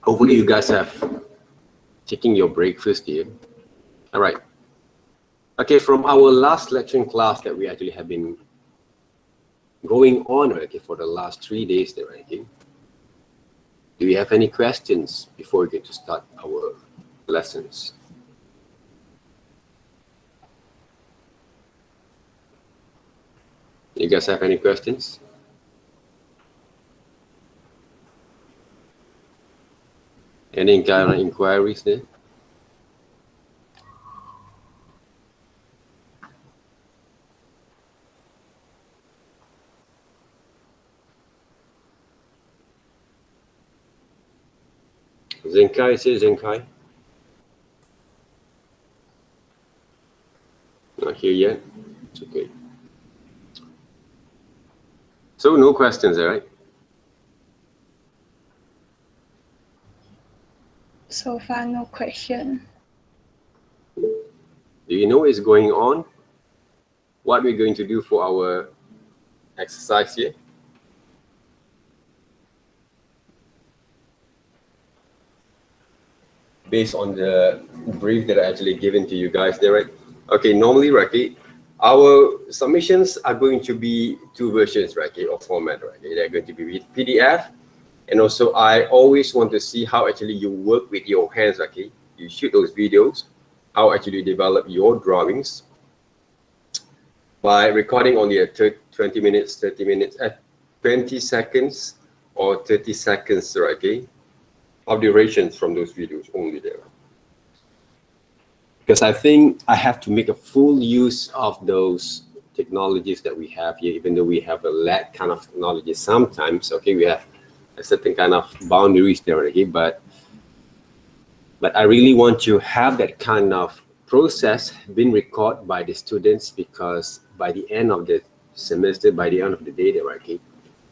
Hopefully you guys have taken your breakfast here. All right. Okay, from our last lecturing class that we actually have been going on, okay, for the last 3 days there, okay. Do you have any questions before we get to start our lessons? You guys have any questions? Any kind of inquiries there? Zenkai, say Zenkai. Not here yet. It's okay. So no questions, all right? So far, no question. Do you know what is going on? What we're going to do for our exercise here? Based on the brief that I actually given to you guys there, right? Okay, normally, right, our submissions are going to be 2 versions, right, of format, right? They're going to be with PDF, and also I always want to see how actually you work with your hands, okay? You shoot those videos, how actually you develop your drawings by recording only at 20 minutes, 30 minutes, at 20 seconds or 30 seconds, right, okay? Of durations from those videos only there. Because I think I have to make a full use of those technologies that we have here, even though we have a lack kind of technology sometimes, okay, we have a certain kind of boundaries there, okay, but I really want to have that kind of process being recorded by the students, because by the end of the semester, by the end of the day there, okay,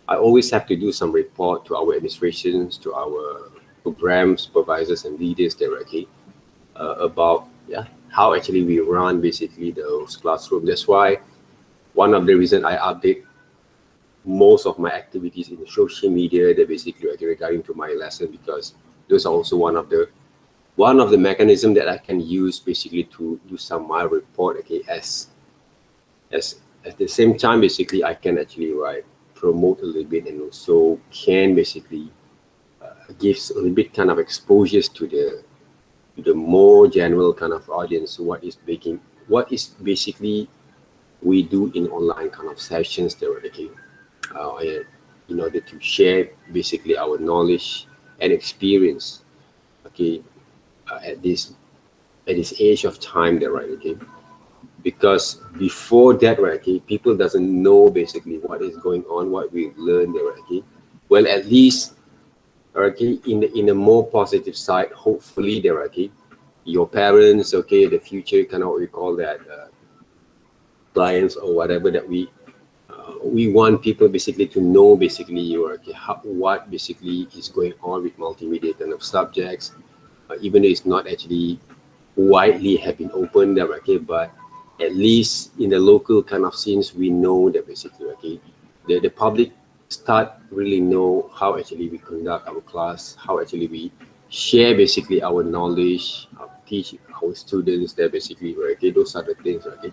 I always have to do some report to our administrations, to our program supervisors and leaders there, okay, about how actually we run basically those classrooms. That's why one of the reasons I update most of my activities in social media that basically regarding to my lesson, because those are also one of the mechanism that I can use basically to do some my report, okay, as at the same time basically I can actually promote a little bit, and also can basically gives a little bit kind of exposures to the more general kind of audience, what is basically we do in online kind of sessions theoretically, in order to share basically our knowledge and experience, okay, at this age of time there, right, okay. Because before that, right, okay, people doesn't know basically what is going on, what we've learned there, okay. Well, at least, okay, in a more positive side, hopefully there, okay, your parents, okay, the future kind of what we call that clients or whatever that we want people basically to know basically your, okay, what basically is going on with multimedia kind of subjects, even though it's not actually widely have been opened there, okay, but at least in the local kind of scenes we know that basically, okay, the public start really know how actually we conduct our class, how actually we share basically our knowledge, teach our students there basically, okay, those are the things, okay,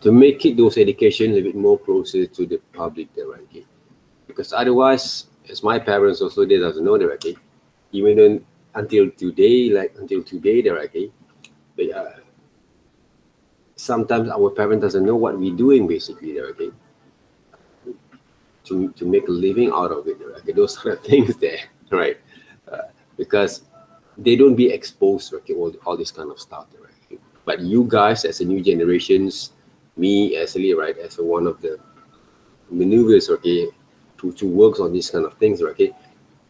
to make it those education a little bit more closer to the public there, okay. Because otherwise, as my parents also, they doesn't know that, okay, even then until today there, okay, but sometimes our parent doesn't know what we're doing basically there, okay, to make a living out of it, okay, those are the things there, right, because they don't be exposed, okay, all this kind of stuff there, right? But you guys as a new generations, me as a right, as a one of the maneuvers, okay, to work on these kind of things, okay,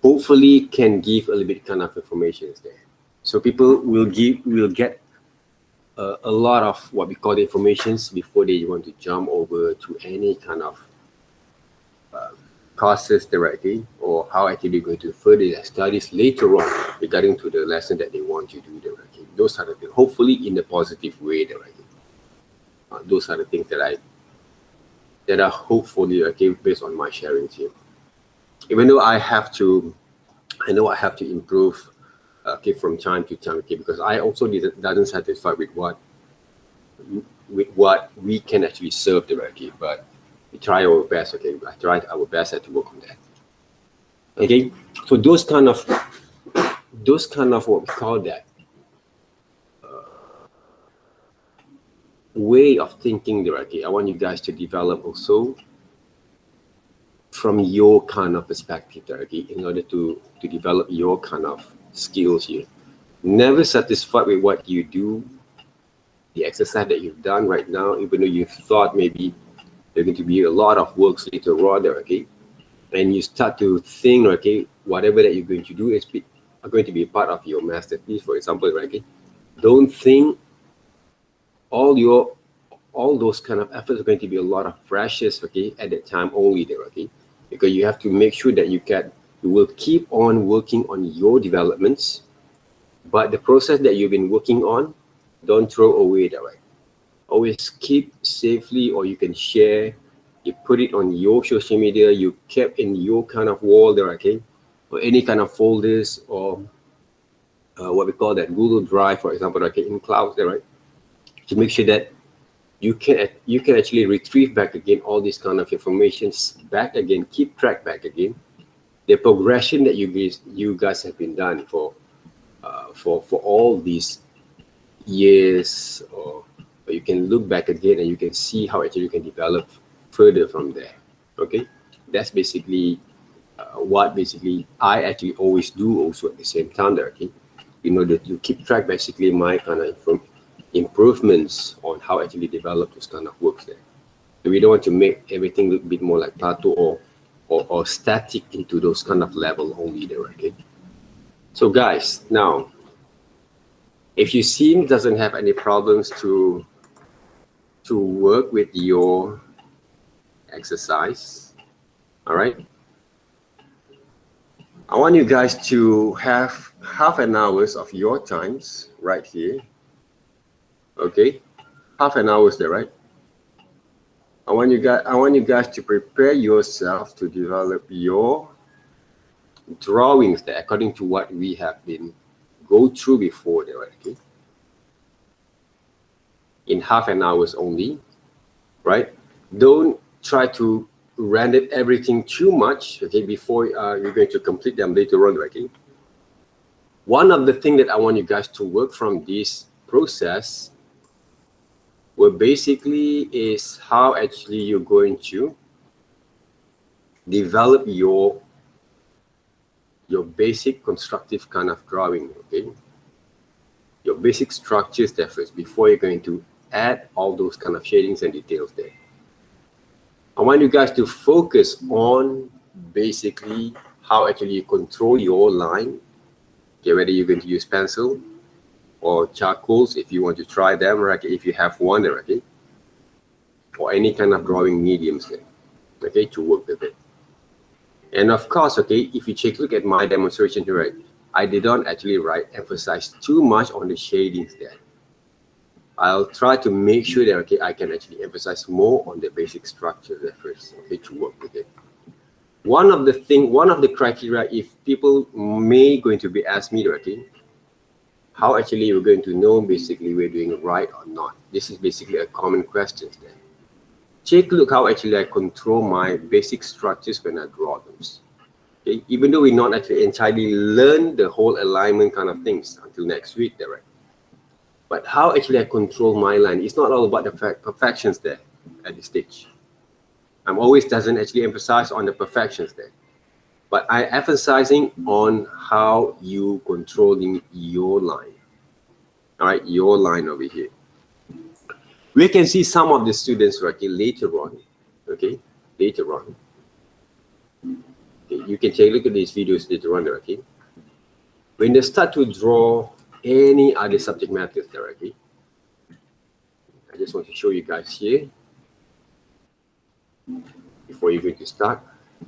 hopefully can give a little bit kind of information there, so people will get a lot of what we call informations before they want to jump over to any kind of courses directly, or how actually they're going to further their studies later on regarding to the lesson that they want to do directly. Those are the things, hopefully in a positive way directly. Those are the things that are hopefully, okay, based on my sharing here. Even though I know I have to improve okay, from time to time, okay, because I also doesn't satisfy with what we can actually serve the okay, but we try our best, okay. I tried our best to work on that. Okay, so those kind of what we call that way of thinking there, okay, I want you guys to develop also from your kind of perspective there, okay, in order to develop your kind of skills here. Never satisfied with what you do, the exercise that you've done right now, even though you thought maybe there's going to be a lot of works later on there, okay, and you start to think, okay, whatever that you're going to do is are going to be a part of your masterpiece, for example, right, okay, don't think all those kind of efforts are going to be a lot of precious, okay, at that time only there, okay, because you have to make sure that you will keep on working on your developments, but the process that you've been working on, don't throw away that, right? Always keep safely, or you can share, you put it on your social media, you kept in your kind of wall there, okay, or any kind of folders, or what we call that Google Drive, for example, okay, in clouds there, right, to make sure that you can actually retrieve back again all these kind of informations back again, keep track back again, the progression that you guys have been done for all these years, or you can look back again and you can see how actually you can develop further from there. Okay, that's basically what basically I actually always do also at the same time there, okay, in order to keep track basically my kind of improvements on how actually develop this kind of works there. So we don't want to make everything look a bit more like plateau or static into those kind of level only there, okay. So guys, now if you seem doesn't have any problems to work with your exercise, all right, I want you guys to have half an hour of your times right here, okay, half an hour there, right. I want you guys to prepare yourself to develop your drawings there according to what we have been go through before there, okay, in half an hour only, right. Don't try to render everything too much, okay, before you're going to complete them later on, okay. One of the things that I want you guys to work from this process, well, basically is how actually you're going to develop your basic constructive kind of drawing, okay, your basic structures there first before you're going to add all those kind of shadings and details there. I want you guys to focus on basically how actually you control your line, okay, whether you're going to use pencil or charcoals if you want to try them, right, if you have one, okay, or any kind of drawing mediums there, okay, to work with it. And of course, okay, if you take a look at my demonstration here, right, I did not actually emphasize too much on the shadings there. I'll try to make sure that, okay, I can actually emphasize more on the basic structure there first, okay, to work with it. One of the criteria, if people may going to be asked me, okay, how actually we're going to know basically we're doing it right or not. This is basically a common question there. Take a look how actually I control my basic structures when I draw them. Okay? Even though we not actually entirely learn the whole alignment kind of things until next week there, right? But how actually I control my line, it's not all about the perfections there at this stage. I'm always doesn't actually emphasize on the perfections there, but I emphasizing on how you controlling your line. All right, your line over here. We can see some of the students, okay, later on, okay, later on. Okay, you can take a look at these videos later on, okay. When they start to draw any other subject matters there, okay, I just want to show you guys here before you're going to start.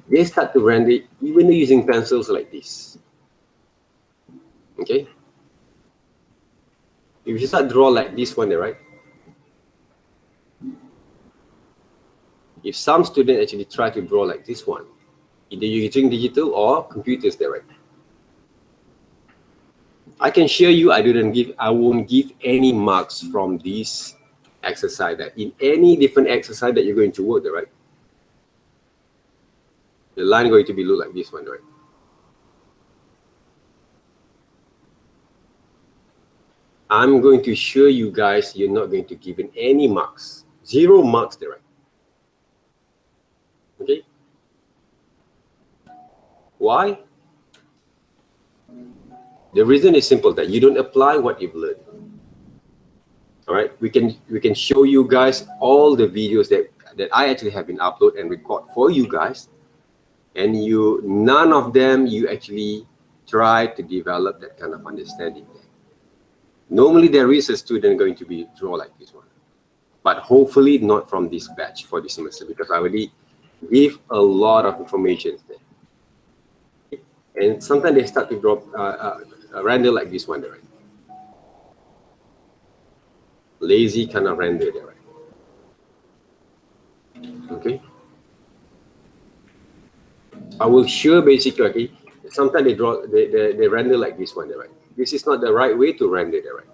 They start to render even using pencils like this, okay. If you start draw like this one there, right, if some student actually try to draw like this one, either you're using digital or computers there, right, I can share you, I won't give any marks from this exercise. That in any different exercise that you're going to work, right? The line going to be look like this one, right? I'm going to show you guys, you're not going to give in any marks. 0 marks there, right? Okay. Why? The reason is simple, that you don't apply what you've learned. All right, we can show you guys all the videos that I actually have been upload and record for you guys, and none of them you actually try to develop that kind of understanding. Normally there is a student going to be draw like this one, but hopefully not from this batch for this semester, because I already give a lot of information there. And sometimes they start to draw render like this one, right? Lazy kind of render there, right? Okay. I will show basically, okay, sometimes they render like this one, right? This is not the right way to render there, right?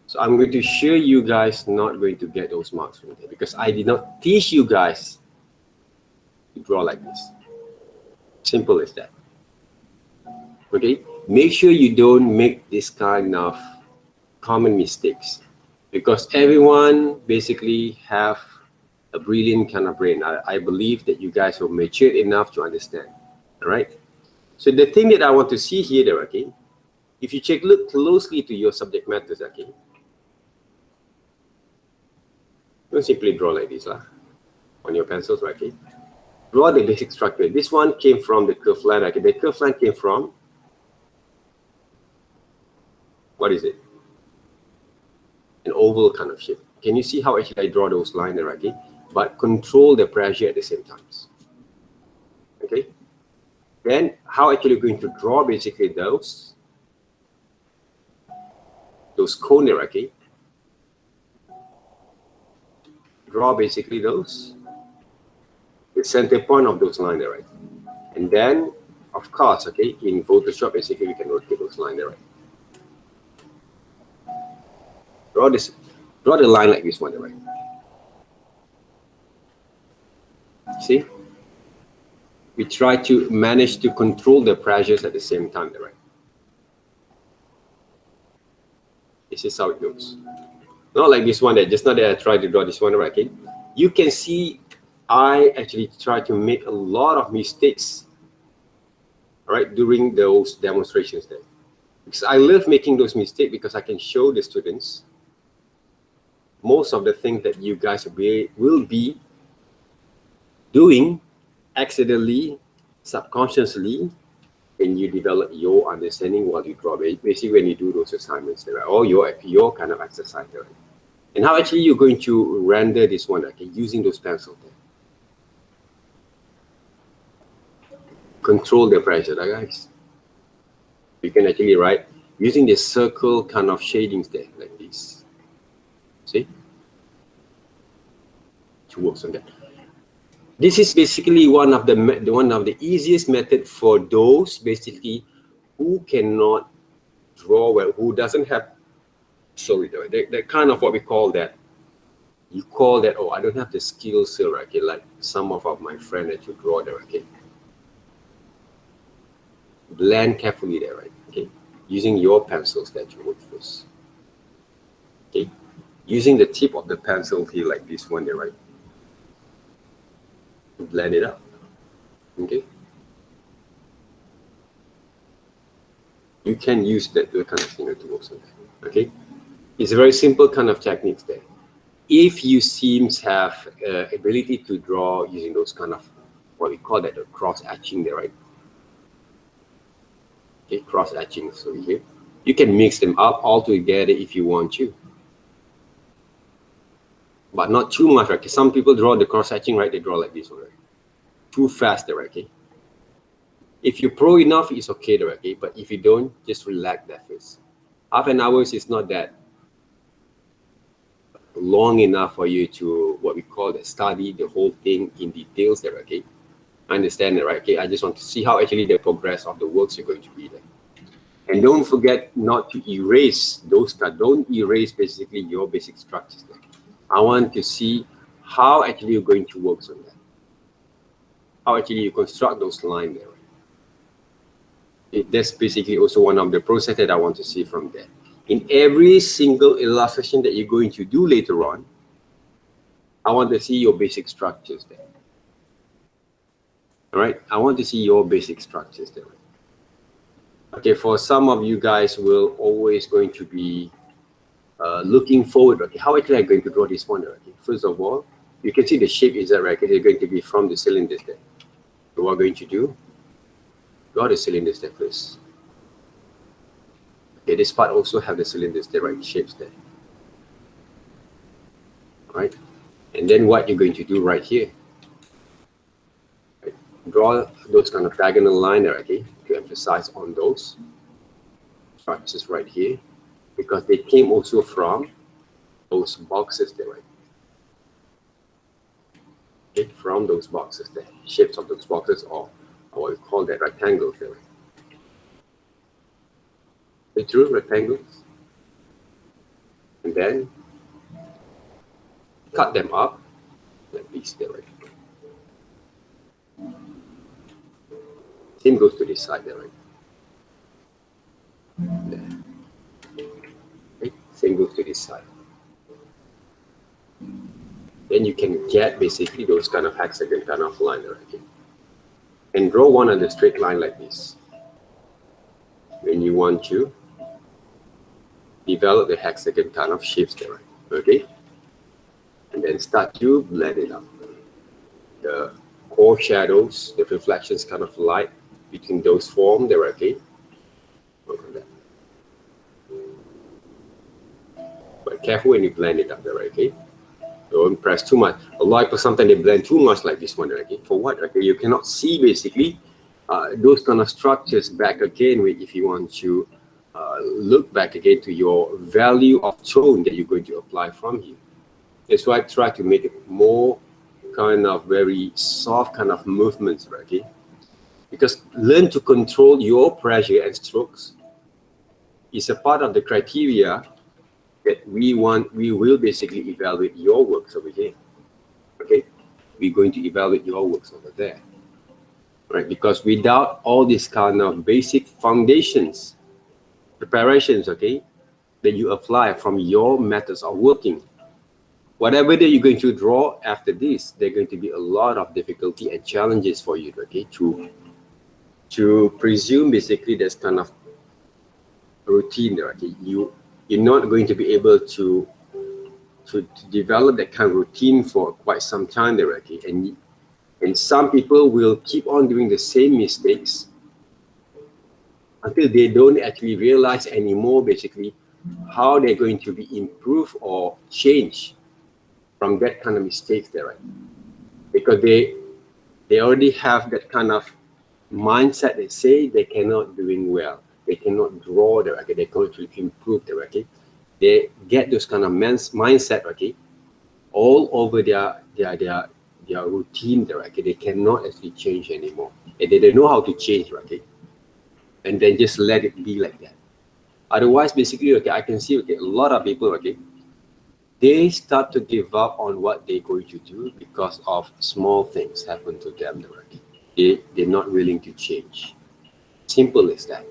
So I'm going to show you guys not going to get those marks from there, because I did not teach you guys to draw like this. Simple as that. Okay, make sure you don't make this kind of common mistakes, because everyone basically have a brilliant kind of brain. I believe that you guys are mature enough to understand. All right. So the thing that I want to see here, there, okay, if you look closely to your subject matters, okay, don't simply draw like this on your pencils, right? Okay. Draw the basic structure. This one came from the curved line. Okay, the curved line came from, what is it? An oval kind of shape. Can you see how actually I draw those lines there, okay? But control the pressure at the same time. Okay. Then how actually going to draw basically those cone there, okay? Draw basically the center point of those lines there, right? And then, of course, okay, in Photoshop, basically we can rotate those lines there, right? Draw the line like this one, right? See? We try to manage to control the pressures at the same time, right? This is how it goes. Not like this one, just not that I tried to draw this one, right? Okay? You can see I actually try to make a lot of mistakes, right, during those demonstrations there. Because I love making those mistakes, because I can show the students most of the things that you guys will be doing accidentally, subconsciously, when you develop your understanding while you draw. Basically, when you do those assignments there, or your kind of exercise there. And how actually you're going to render this one, okay, using those pencils there. Control the pressure, guys. You can actually write using the circle kind of shadings there, like this. See? To work on that. This is basically one of the easiest method for those basically who cannot draw well, who doesn't have, sorry, the kind of what we call that. You call that, oh, I don't have the skills here, okay, like some of my friends that you draw there, okay. Blend carefully there, right? Okay, using your pencils that you work first. Okay, using the tip of the pencil here, like this one there, right? Blend it up. Okay, you can use that kind of thing to work on that. Okay, it's a very simple kind of techniques there. If you seem to have ability to draw using those kind of what we call that the cross hatching there, right? Okay, cross hatching. So here you can mix them up all together if you want to, but not too much, right? Some people draw the cross hatching, right? They draw like this one, right? Too fast there, okay? If you're pro enough, it's okay there, okay? But if you don't, just relax that first. Half an hour is not that long enough for you to what we call the study the whole thing in details there, okay? Understand it, right? Okay, I just want to see how actually the progress of the works you're going to be there. And don't forget not to erase those cards. Don't erase basically your basic structures there. I want to see how actually you're going to work on that. How actually you construct those lines there. That's basically also one of the process that I want to see from there. In every single illustration that you're going to do later on, I want to see your basic structures there. All right, I want to see your basic structures there. Okay, for some of you guys will always going to be looking forward. Okay, how actually I'm going to draw this one? Okay, first of all, you can see the shape is that right? It's going to be from the cylinders there. So what we're going to do? Draw the cylinders there first. Okay, this part also have the cylinders there, right? Shapes there. All right, and then what you're going to do right here? Right? Draw those kind of diagonal line there, okay, to emphasize on those structures right here, because they came also from those boxes there, right? Okay, from those boxes there, shapes of those boxes, or what we call that rectangles there. The true rectangles, and then cut them up like this there, right? Same goes to this side there, right? There. Okay. Same goes to this side. Then you can get basically those kind of hexagon kind of line there, okay? And draw one on the straight line like this. When you want to develop the hexagon kind of shapes there, right? Okay? And then start to blend it up. The core shadows, the reflections kind of light between those form there, okay? Work on that. But careful when you blend it up there, okay? Don't press too much. A lot of people sometimes they blend too much like this one, okay? For what? Okay, you cannot see basically those kind of structures back again if you want to look back again to your value of tone that you're going to apply from here. That's why I try to make it more kind of very soft kind of movements, okay? Because learn to control your pressure and strokes is a part of the criteria that we will basically evaluate your works over here. Okay, we're going to evaluate your works over there, right? Because without all these kind of basic foundations, preparations, okay, that you apply from your methods of working, whatever that you're going to draw after this, there's going to be a lot of difficulty and challenges for you, okay, to presume basically this kind of routine there, okay? You're not going to be able to develop that kind of routine for quite some time there, okay? And some people will keep on doing the same mistakes until they don't actually realize anymore basically how they're going to be improved or change from that kind of mistakes there, right? Because they already have that kind of mindset. They say they cannot doing well. They cannot draw the okay. They cannot improve the okay. They get those kind of mindset, okay, all over their routine there, okay. They cannot actually change anymore, and they don't know how to change, okay. And then just let it be like that. Otherwise, basically, okay, I can see okay, a lot of people, okay, they start to give up on what they're going to do because of small things happen to them, okay. They're not willing to change. Simple as that.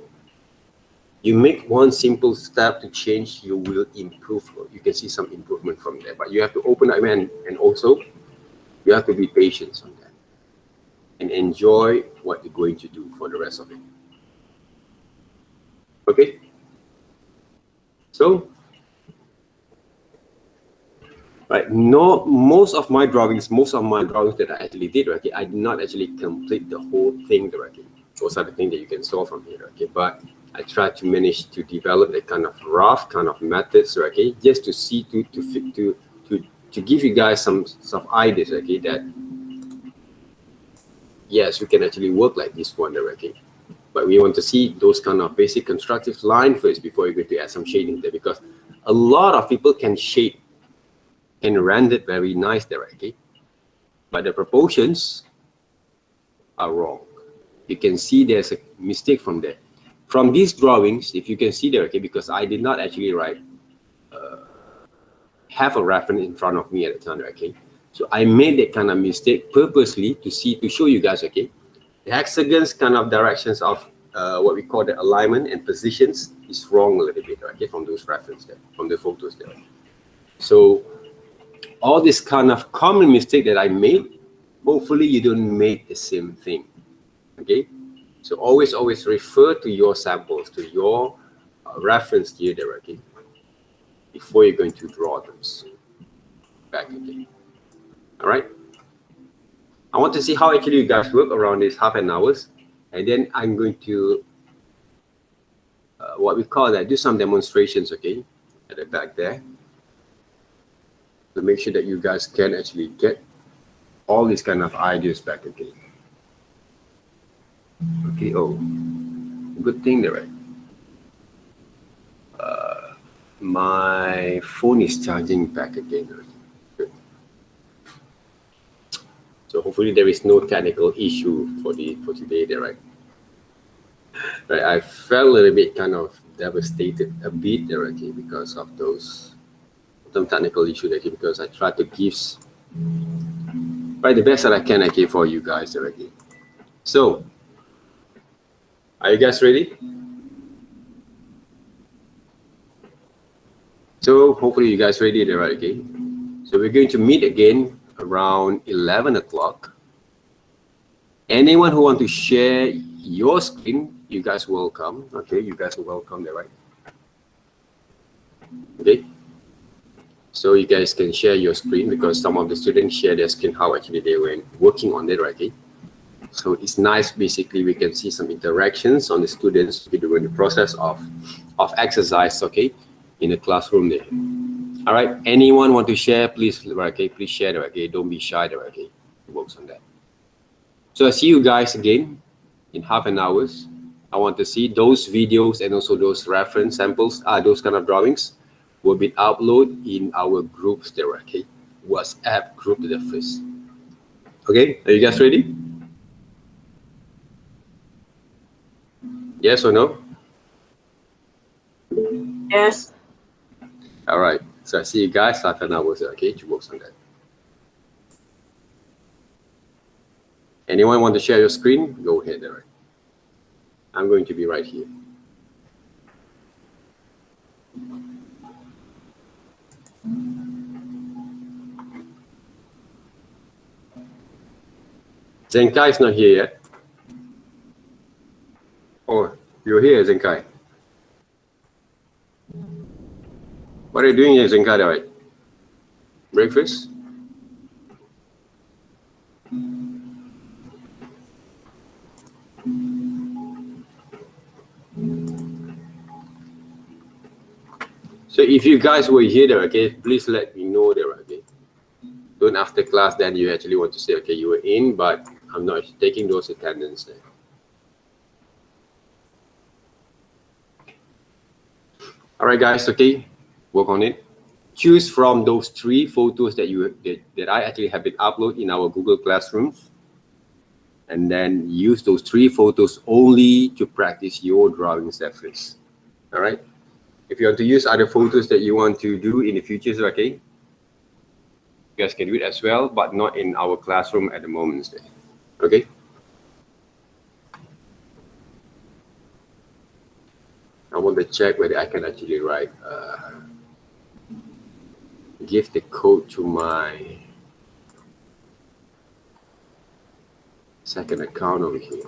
You make one simple step to change, you will improve. You can see some improvement from there. But you have to open up and also you have to be patient on that and enjoy what you're going to do for the rest of it. Okay? So, right, no, most of my drawings that I actually did, okay, I did not actually complete the whole thing directly. Those are the things that you can solve from here, okay? But I try to manage to develop the kind of rough kind of methods, okay, just to see to give you guys some ideas, okay, that yes, we can actually work like this one, okay. But we want to see those kind of basic constructive line first before you're going to add some shading there, because a lot of people can shade and render it very nice there, okay. But the proportions are wrong. You can see there's a mistake from there. From these drawings, if you can see there, okay, because I did not actually have a reference in front of me at the time, okay? So I made that kind of mistake purposely to show you guys, okay? The hexagons kind of directions of what we call the alignment and positions is wrong a little bit, okay, from those references there, from the photos there. So all this kind of common mistake that I made, hopefully you don't make the same thing, okay? So always refer to your samples, to your reference here there, okay, before you're going to draw those back again. All right. I want to see how actually you guys work around this half an hour, and then I'm going to what we call that, do some demonstrations, okay, at the back there, to make sure that you guys can actually get all these kind of ideas back again. Okay. Oh, good thing there, right? My phone is charging back again. Good. So hopefully there is no technical issue for today there, right? Right, I felt a little bit kind of devastated a bit there, okay, because of those some technical issues, okay, because I tried to give the best that I can, okay, for you guys there, okay. So, are you guys ready? So hopefully you guys ready there, right, okay. So we're going to meet again around 11 o'clock. Anyone who want to share your screen, you guys welcome. Okay, you guys are welcome there, right? Okay. So you guys can share your screen, because some of the students share their screen how actually they were working on it, right? Okay. So it's nice, basically we can see some interactions on the students during the process of exercise, okay, in the classroom there. All right, anyone want to share, please, okay, please share, okay, don't be shy there, okay, it works on that. So I see you guys again in half an hour. I want to see those videos and also those reference samples, those kind of drawings will be uploaded in our groups there, okay, WhatsApp group the first. Okay, are you guys ready? Yes or no? Yes. All right. So I see you guys half an hour, okay, to work on that. Anyone want to share your screen? Go ahead, all right. I'm going to be right here. Zenkai is not here yet. Oh, you're here, Zenkai. What are you doing here, Zenkai, all right? Breakfast? So if you guys were here there, okay, please let me know there, okay? Don't after class then you actually want to say, okay, you were in, but I'm not taking those attendance there. All right, guys, okay, work on it. Choose from those 3 photos that I actually have been uploaded in our Google Classrooms, and then use those 3 photos only to practice your drawings at first. All right. If you want to use other photos that you want to do in the future, okay, you guys can do it as well, but not in our classroom at the moment. Okay. I want to check whether I can actually write, give the code to my second account over here.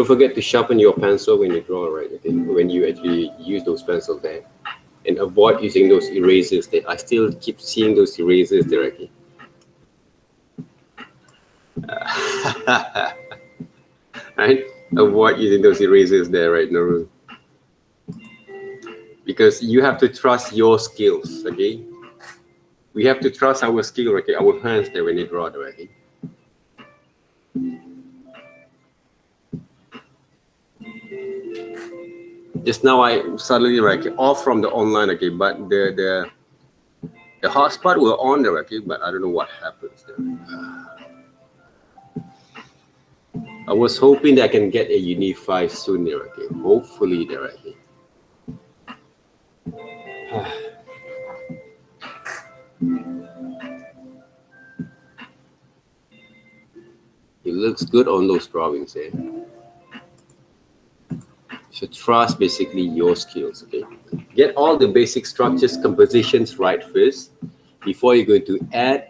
Don't forget to sharpen your pencil when you draw, right? Okay, when you actually use those pencils there, and avoid using those erasers. That I still keep seeing those erasers there. Okay. Right? Avoid using those erasers there, right, Naru? Because you have to trust your skills. Okay. We have to trust our skill. Okay, our hands there when you draw, okay. Just now I suddenly off from the online, okay, but the hotspot were on there, okay, but I don't know what happens there. I was hoping that I can get a Unify soon there, okay. Hopefully there, okay. It looks good on those drawings, eh? So trust basically your skills, okay. Get all the basic structures, compositions right first before you're going to add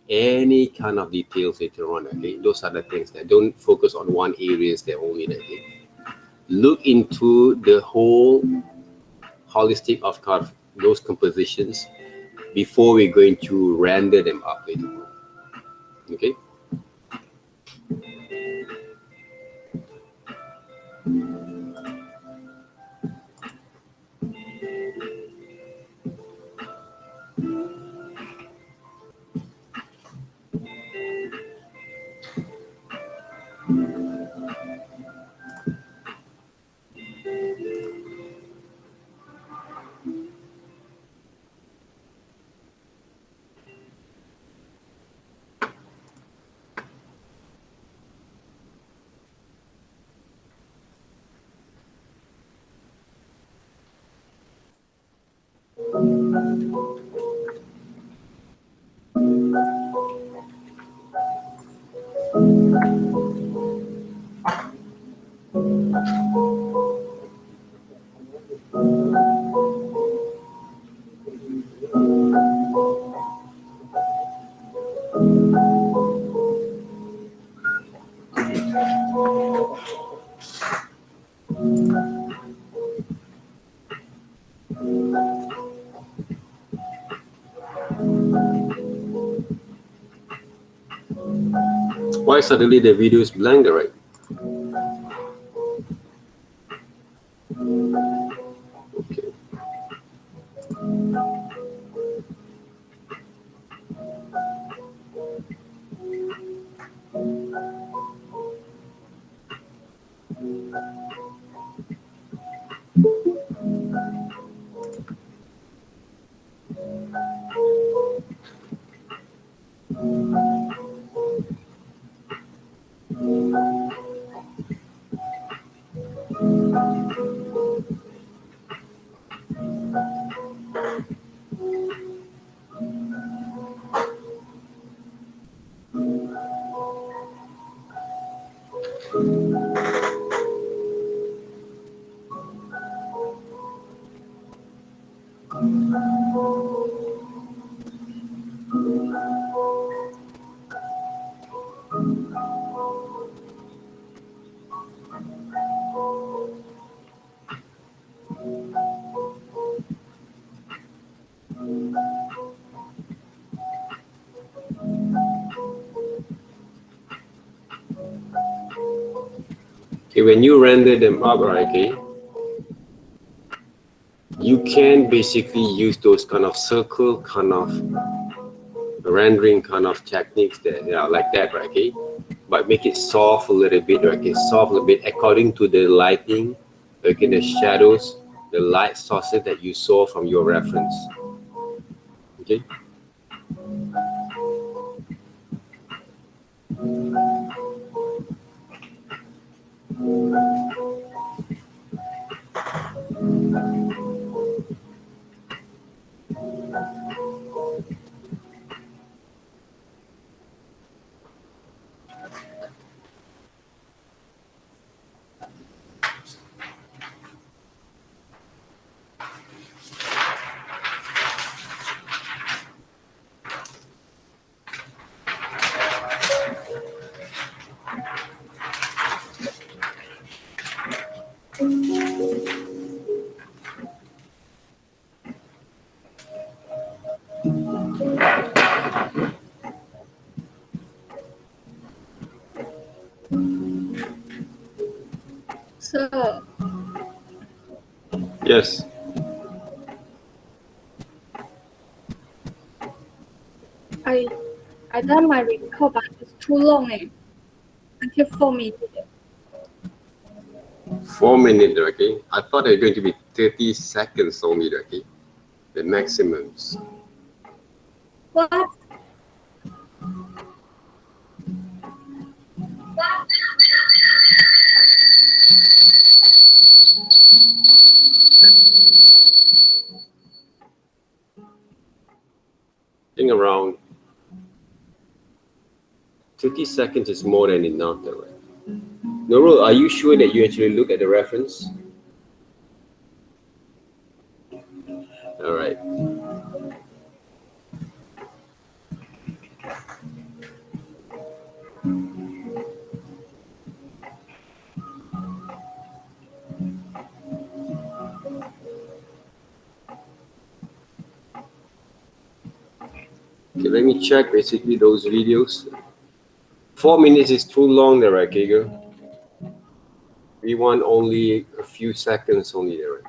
any kind of details later on, okay. Those are the things that don't focus on one areas there only, okay. Look into the whole holistic of those compositions before we're going to render them up later on, okay. Why suddenly the video is blank, right? Okay. Okay, when you render them up, right, okay, you can basically use those kind of circle kind of rendering kind of techniques that, like that, right, okay, but make it soft a little bit, right, okay, soft a little bit according to the lighting, okay, the shadows, the light sources that you saw from your reference, okay. So Yes. I done my record, but it's too long until 4 minutes. 4 minutes, okay? I thought it was going to be 30 seconds only, okay? The maximums. What? I think around 30 seconds is more than enough, though, right? Nurul, are you sure that you actually look at the reference? All right. Okay, let me check basically those videos. 4 minutes is too long there, right, Kigo? We want only a few seconds only there, right?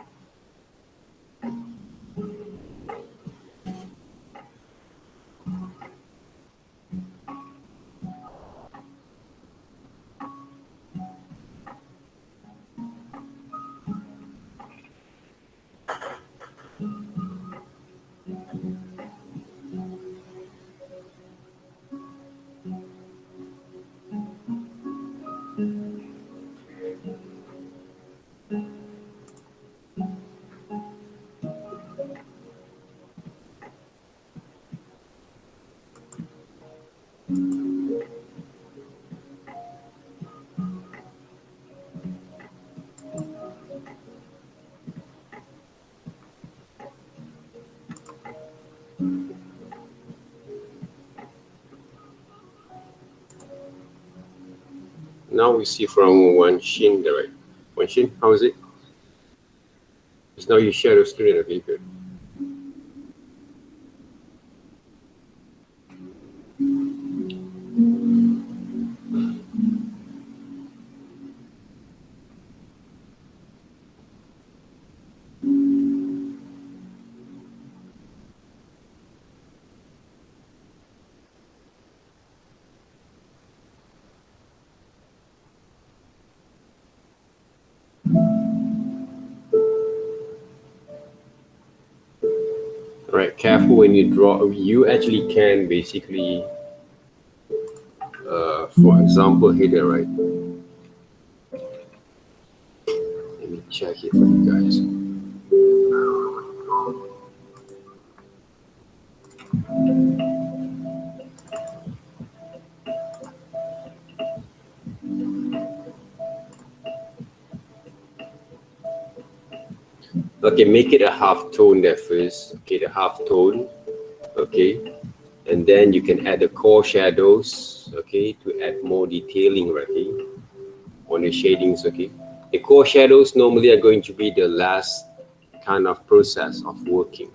Now we see from Wanshin there, right? Wanshin, how is it? Just now you share the screen, okay, good. All right, careful when you draw. You actually can basically, for example, here, right? Let me check it for you guys. Okay, make it a half tone there first. Okay, the half tone. Okay, and then you can add the core shadows. Okay, to add more detailing. Okay, on the shadings. Okay, the core shadows normally are going to be the last kind of process of working.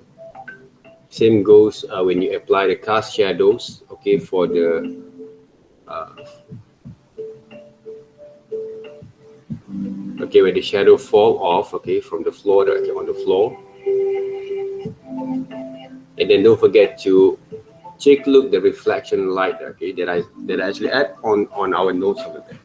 Same goes when you apply the cast shadows. Okay, for the okay, when the shadow fall off. Okay, from the floor. Okay, on the floor. And then don't forget to take a look the reflection light, okay, that I actually add on our notes over there.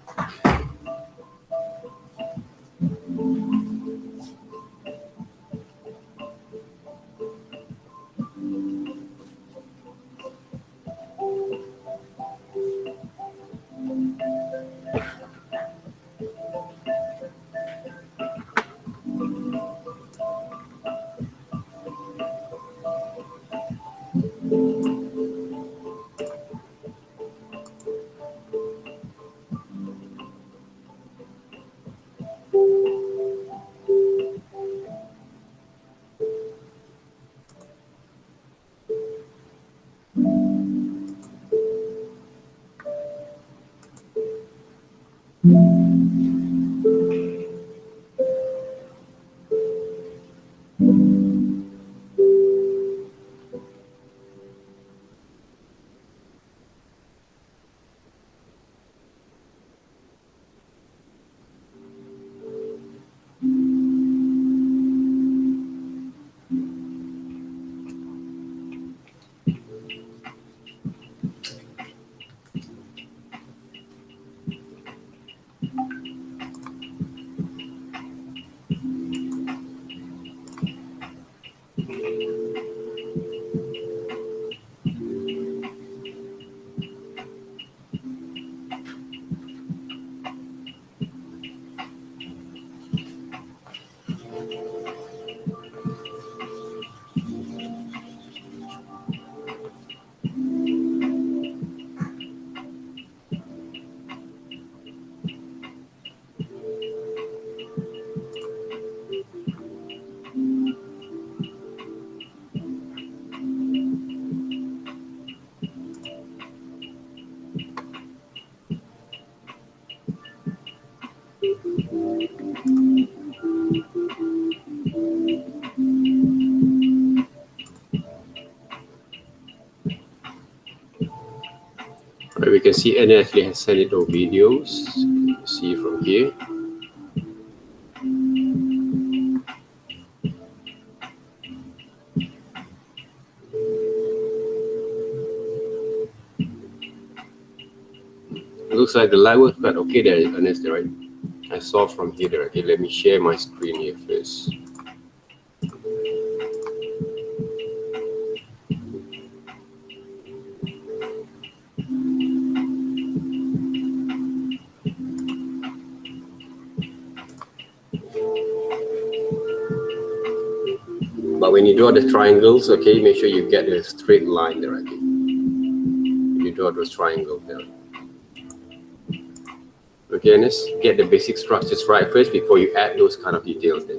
Right, we can see Anna actually has sent it over videos. See from here. It looks like the light was quite okay there, Ernest, right? I saw from here. Okay, let me share my screen here first. But when you draw the triangles, okay, make sure you get a straight line there, okay? When you draw those triangles there. Okay, Ernest, get the basic structures right first before you add those kind of details there.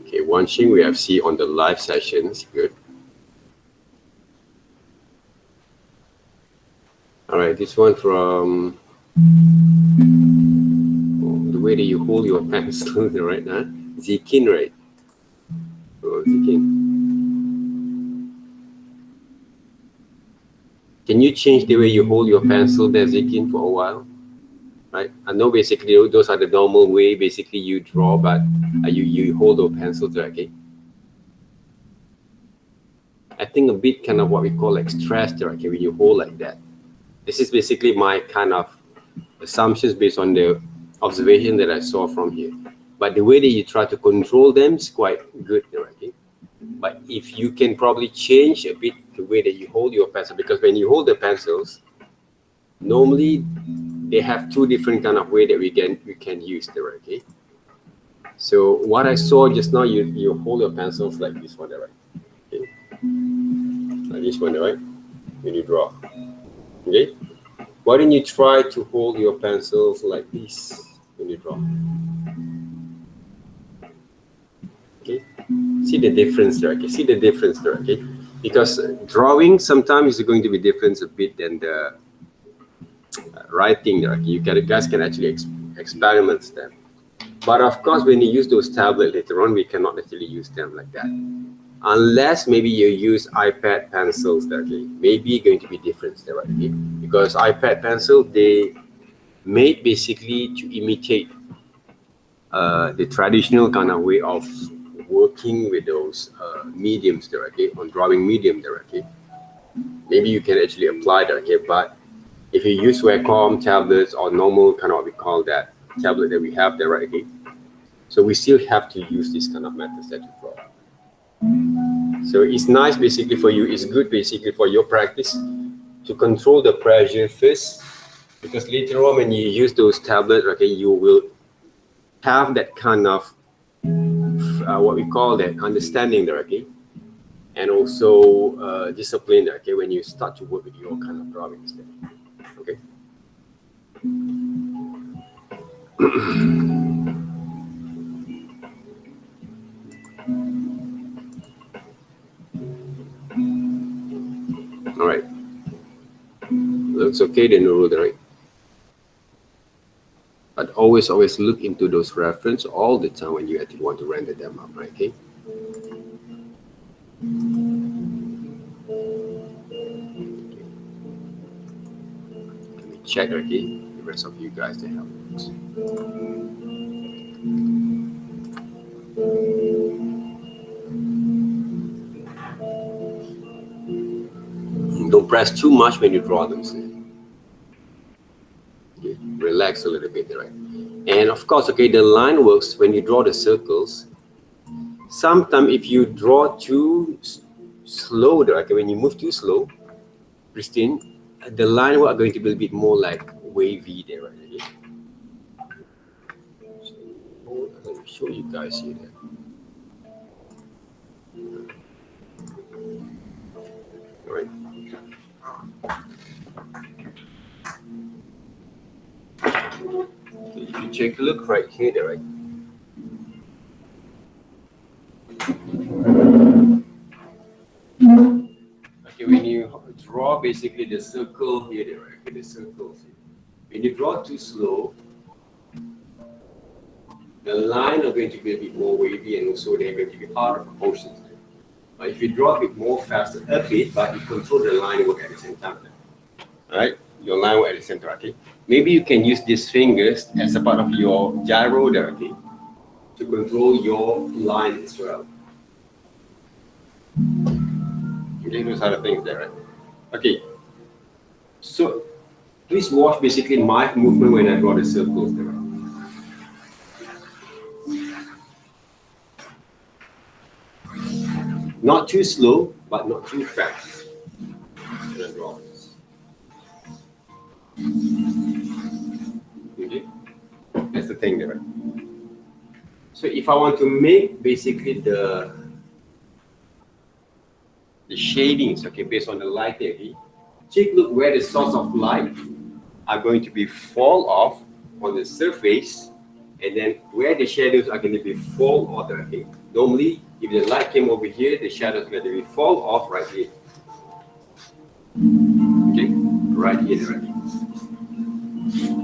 Okay, one thing we have seen on the live sessions, good. All right, this one from the way that you hold your pencil, right now. Zikin, right? Oh, Zikin. Can you change the way you hold your pencil there, Zikin, for a while? Right? I know basically those are the normal way basically you draw, but you hold your pencil there, okay? I think a bit kind of what we call like stress there, okay, when you hold like that. This is basically my kind of assumptions based on the observation that I saw from here. But the way that you try to control them is quite good there, okay? But if you can probably change a bit the way that you hold your pencil, because when you hold the pencils, normally they have two different kind of way that we can use there, okay? So what I saw just now, you hold your pencils like this one, right? Okay, like this one, right? When you draw, okay. Why don't you try to hold your pencils like this when you draw? Okay, see the difference there. Okay, see the difference there. Okay, because drawing sometimes is going to be different a bit than the writing there. Okay? You guys can actually experiment them. But of course, when you use those tablets later on, we cannot actually use them like that. Unless maybe you use iPad pencils, okay, maybe going to be different there, right? Okay? Because iPad pencil, they made basically to imitate the traditional kind of way of working with those mediums there, okay, on drawing medium there, okay. Maybe you can actually apply that, okay, but if you use Wacom tablets or normal kind of what we call that tablet that we have there, right, okay, so we still have to use this kind of methods that you draw. So it's nice basically for you, it's good basically for your practice to control the pressure first, because later on when you use those tablets, okay, you will have that kind of what we call that understanding there, okay, and also discipline there, okay, when you start to work with your kind of drawings there, okay. All right, looks okay then, Nurul, right? But always look into those reference all the time when you actually want to render them up, right? Okay. Let me check, okay, the rest of you guys to help. Don't press too much when you draw them. Okay. Relax a little bit, right? And of course, okay, the line works when you draw the circles. Sometimes if you draw too slow, okay, when you move too slow, Christine, the line are going to be a bit more like wavy there, right? Okay? So, let me show you guys here. All right. Okay, if you take a look right here, right? draw basically the circle here, right? Okay, the circles here. When you draw too slow, the line are going to be a bit more wavy and also they're going to be out of proportion. But if you draw a bit more faster, a bit, but you control the line work at the same time. Alright? Your line work at the same time, okay? Maybe you can use these fingers as a part of your gyro there, okay? To control your line as well. Okay, those are the things there, right? Okay. So please watch basically my movement when I draw the circles there. Not too slow, but not too fast. And I draw this. Okay, that's the thing there. So if I want to make basically the shadings, okay, based on the light there, okay, take a look where the source of light are going to be fall off on the surface, and then where the shadows are going to be fall off. Okay, normally if the light came over here, the shadows are going to be fall off right here. Okay, right here, right here.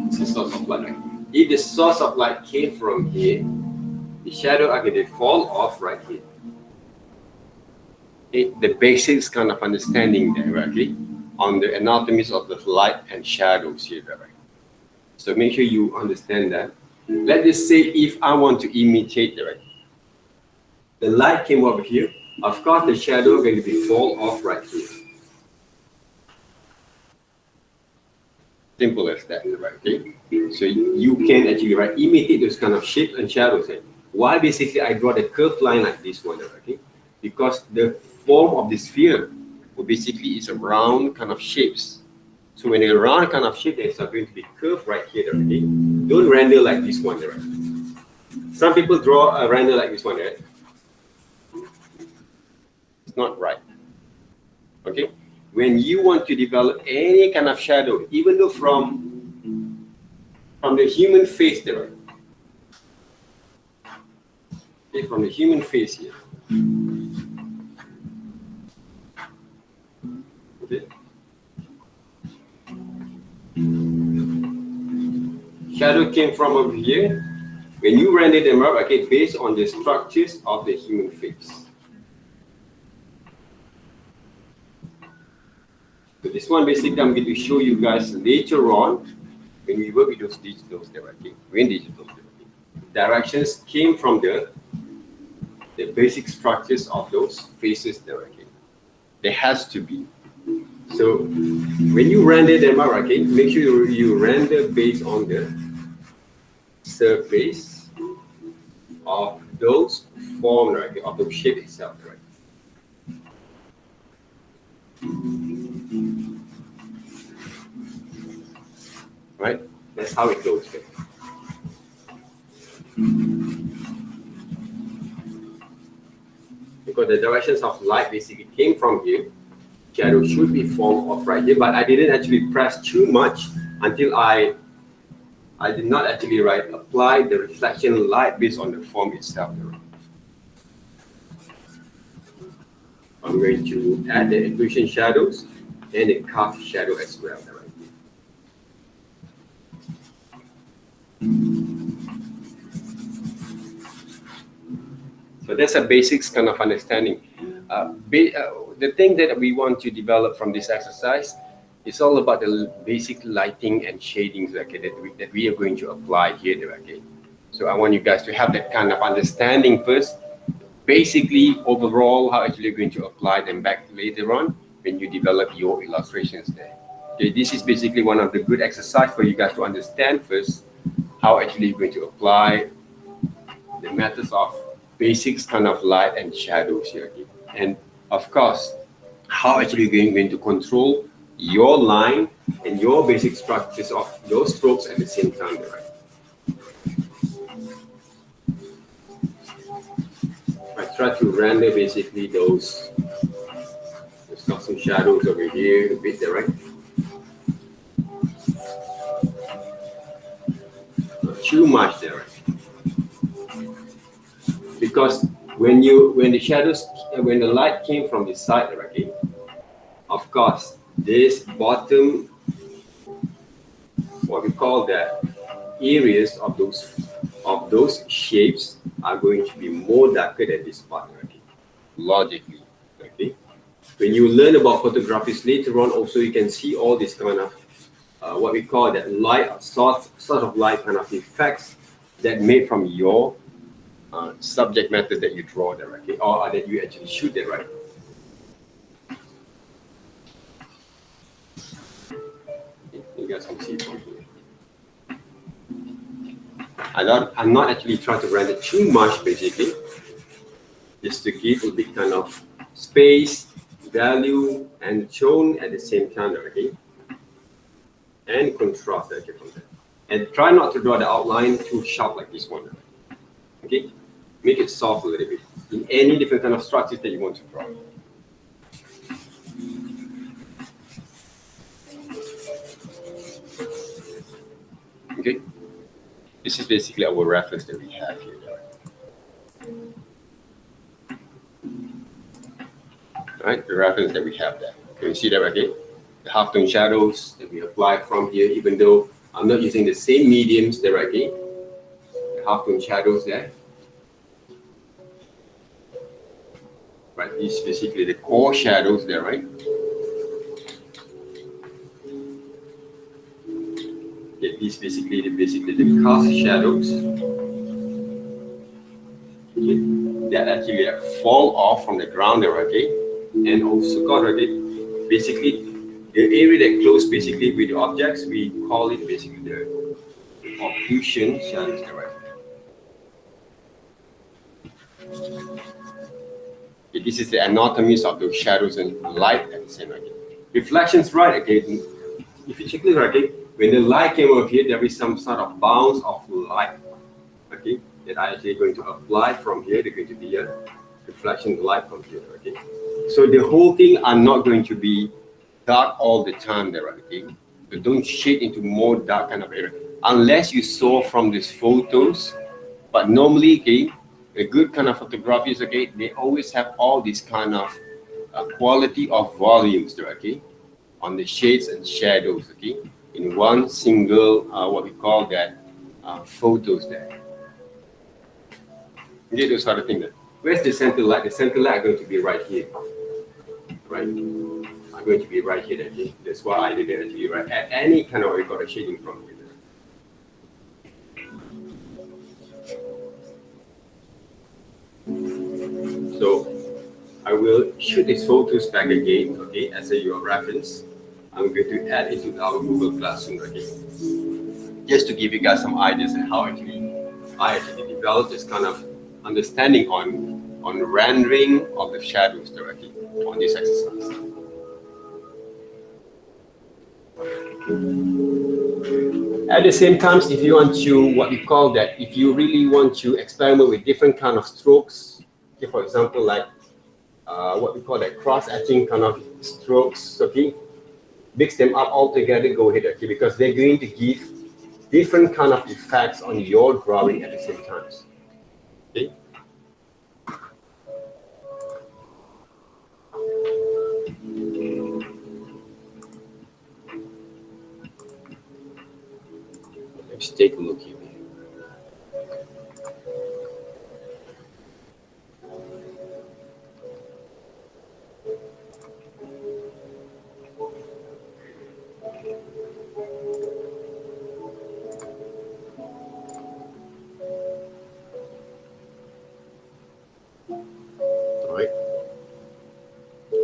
It's the source of light. Right? If the source of light came from here, the shadow are going to fall off right here. Okay, the basics kind of understanding there, right? Okay, on the anatomies of the light and shadows here, right? So make sure you understand that. Let's just say if I want to imitate, right? The light came over here. Of course, the shadow is going to be fall off right here. Simple as that, right? Okay. So you can actually imitate those kind of shapes and shadows. Right? Why basically I draw the curved line like this one, okay? Because the form of the sphere basically is a round kind of shapes. So when a round kind of shape, there's going to be curved right here, okay? Don't render like this one, right? Some people draw a render like this one, right? It's not right. Okay? When you want to develop any kind of shadow, even though from the human face there, right? Okay, from the human face here. Okay. Shadow came from over here. When you render them up, okay, based on the structures of the human face. So this one basically I'm going to show you guys later on when we work with those digitals there, okay? When digitals there, okay? Directions came from the basic structures of those faces there, okay? There has to be. So when you render them out, okay, make sure you render based on the surface of those forms, right, of the shape itself, right? Right? That's how it goes. Okay? Because the directions of light basically came from here, shadow should be formed off right here, but I didn't actually press too much until I did not actually apply the reflection light based on the form itself. I'm going to add the inclusion shadows and the curved shadow as well. So that's a basics kind of understanding. The thing that we want to develop from this exercise is all about the basic lighting and shadings, okay, that we are going to apply here. Okay? So I want you guys to have that kind of understanding first. Basically, overall, how actually you're going to apply them back later on when you develop your illustrations there. Okay, this is basically one of the good exercise for you guys to understand first how actually you're going to apply the methods of basics kind of light and shadows here. Okay? And of course, how actually you're going to control your line and your basic structures of those strokes at the same time, right? I try to render basically those. There's got some shadows over here, a bit there, right? Not too much there, right? Because when the light came from the side, okay, of course, this bottom, what we call that areas of those shapes are going to be more darker than this part, okay? Logically, okay? When you learn about photographies later on, also you can see all this kind of what we call that light sort of light kind of effects that made from your subject matter that you draw there, okay, or that you actually shoot there, right? You guys can see from here. I'm not actually trying to render too much, basically, just to give a bit kind of space, value, and tone at the same time, okay? And contrast, okay, from there. And try not to draw the outline too sharp like this one, okay? Make it soft a little bit in any different kind of structures that you want to draw. Okay, this is basically our reference that we have here. Right, the reference that we have there. Can you see that right here? The halftone shadows that we apply from here, even though I'm not using the same mediums there right here. The halftone shadows there. Right, these is basically the core shadows there, right? Yeah, these basically the cast shadows. Okay, that actually fall off from the ground there, okay? And also got basically the area that close basically with the objects, we call it basically the occlusion shadows there, right? Okay, this is the anatomies of those shadows and light at the same time. Reflections, right? Okay, if you check this right, okay, when the light came over here, there is some sort of bounce of light, okay, that I actually going to apply from here. They're going to be a reflection light from here, okay. So the whole thing are not going to be dark all the time there, okay. So don't shade into more dark kind of area unless you saw from these photos. But normally, okay, a good kind of photography is okay. They always have all this kind of quality of volumes there, okay, on the shades and shadows, okay, in one single what we call that photos there. Okay, those are the things. Where's the center light? The center light are going to be right here, right? I'm going to be right here. Okay? That's why I didn't actually write any kind of record shading from here. So I will shoot these photos back again, okay, as your reference. I'm going to add it to our Google Classroom, okay, just to give you guys some ideas on how I actually developed this kind of understanding on rendering of the shadows directly on this exercise. At the same time, if you want to, what we call that, if you really want to experiment with different kind of strokes, okay, for example, like what we call that cross-hatching kind of strokes, okay, mix them up all together, go ahead, okay, because they're going to give different kind of effects on your drawing at the same time. Okay. Let's take a look here.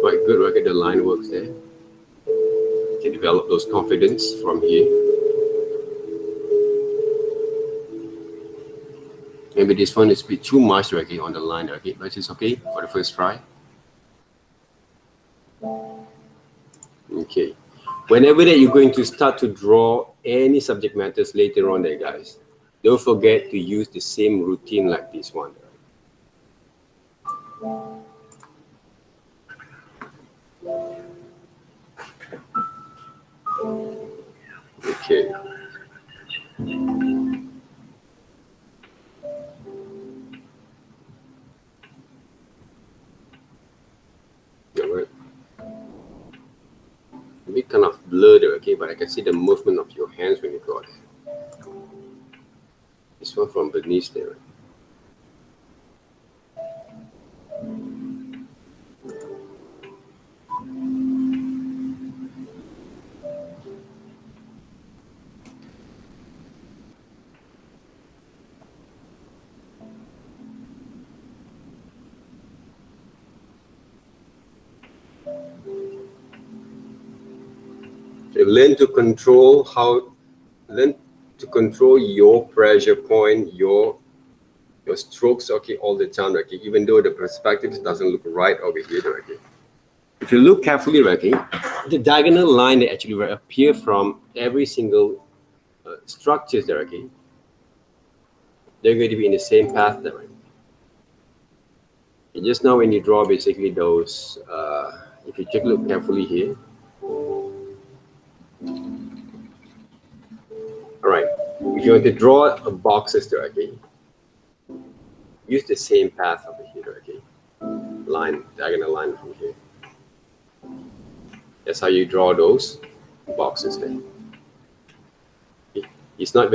Quite good, right? The line works there. You can develop those confidence from here. Maybe this one is a bit too much, okay, on the line, okay, but it's okay for the first try. Okay. Whenever that you're going to start to draw any subject matters later on there, guys, don't forget to use the same routine like this one. Okay. All right. bit kind of blurred there, okay, but I can see the movement of your hands when you draw it. This one from beneath there. So learn to control your pressure point, your strokes, okay, all the time, okay, even though the perspective doesn't look right over here, okay. If you look carefully, okay, the diagonal line that actually will appear from every single structures there, okay, they're going to be in the same path there, right? And just now when you draw basically those, if you take a look carefully here, all right, if you want to draw a boxes there, okay, use the same path over here, okay, line, diagonal line from here. That's how you draw those boxes there. It's not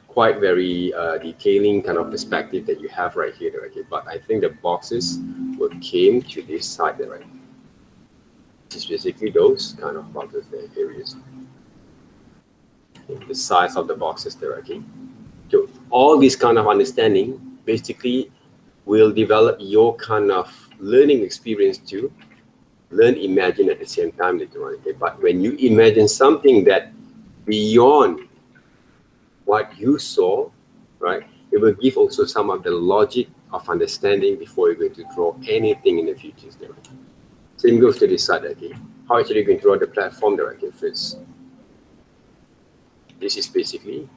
quite very detailing kind of perspective that you have right here, okay, but I think the boxes will came to this side there, right? It's basically those kind of boxes there, areas. The size of the boxes there, okay. So all this kind of understanding basically will develop your kind of learning experience to learn, imagine at the same time later on, okay. But when you imagine something that beyond what you saw, right, it will give also some of the logic of understanding before you're going to draw anything in the future. Same goes to this side, okay. How actually you going to draw the platform there, okay, first. This is basically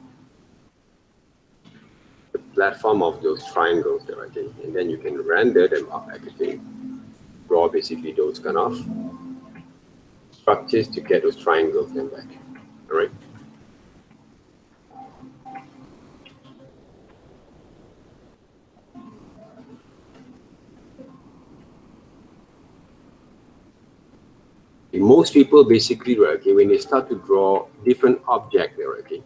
the platform of those triangles there, okay, and then you can render them up, okay, draw basically those kind of structures to get those triangles then back, all right. Most people basically, okay, when they start to draw different objects there, okay,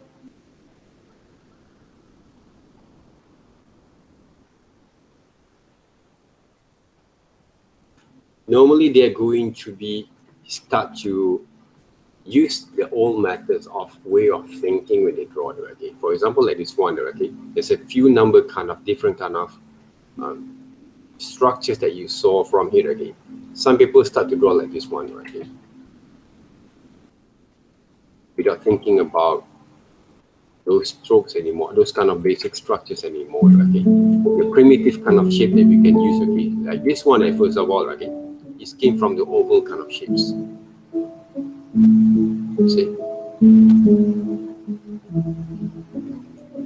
normally they're going to start to use the old methods of way of thinking when they draw there, okay. For example, like this one there, okay, there's a few number kind of different kind of structures that you saw from here, okay. Some people start to draw like this one, okay, without thinking about those strokes anymore, those kind of basic structures anymore, okay. The primitive kind of shape that we can use, okay, like this one, first of all, okay, it came from the oval kind of shapes. See,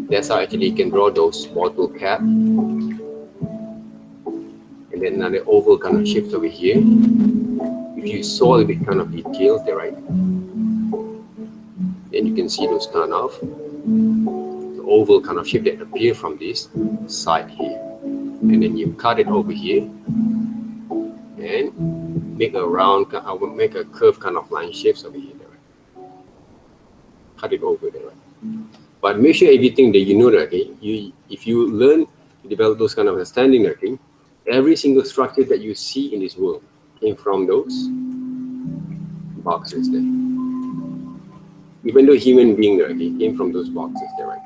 that's how actually you can draw those bottle cap, and then another oval kind of shapes over here. If you saw a bit kind of details there, right, then you can see those kind of oval kind of shape that appear from this side here, and then you cut it over here and make a round, make a curve kind of line shapes over here, right? Cut it over there, right? But make sure everything that you know, okay, if you learn to develop those kind of understanding, okay, every single structure that you see in this world came from those boxes there. Even though human being there, okay, came from those boxes there, right?